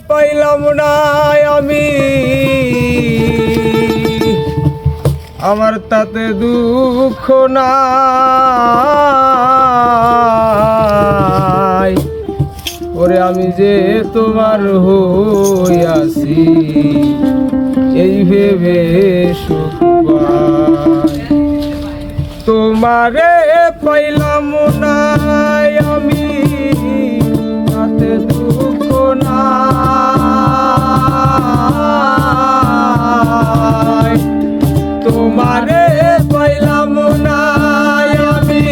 পাইলাম না আমি, আমার তাতে দুঃখ নাই। ওরে আমি যে তোমার হইয়াছি এই ভেবে সুখ পাই। তোমারে পাইলাম না আমি, তাতে দুঃখ নাই। তোমারে পাইলাম না আমি,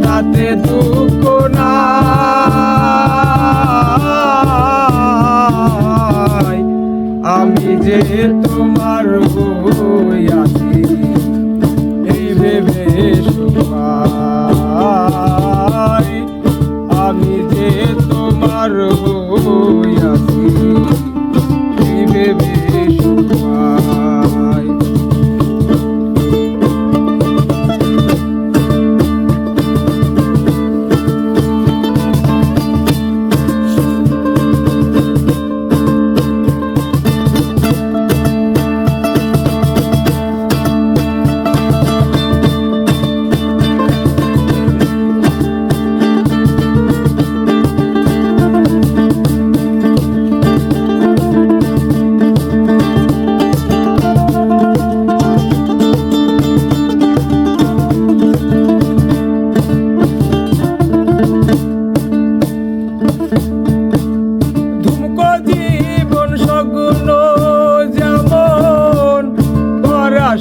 তাতে দুঃখ নাই। আমি যে তোমার হইয়াছি এই ভেবে সুখ পাই। আমি যে তোমার হইয়াছি এই ভেবে সুখ পাই।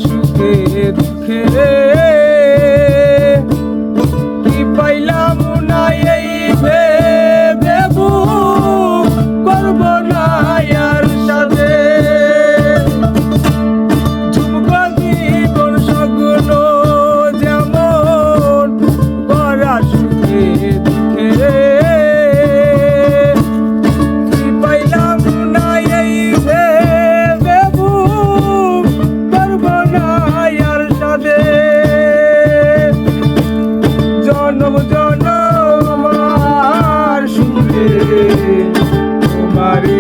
সুখে দুঃখে কি পাইলাম না এই ভেবে বুক করব না আর সাথে। ঝুমকা জীবন সগুন যেমন করা সুখে দুঃখে কি পাইলাম না এই ভেবে বুক করব না আর সাথে। জনম জনম আমার সুরে তোমারে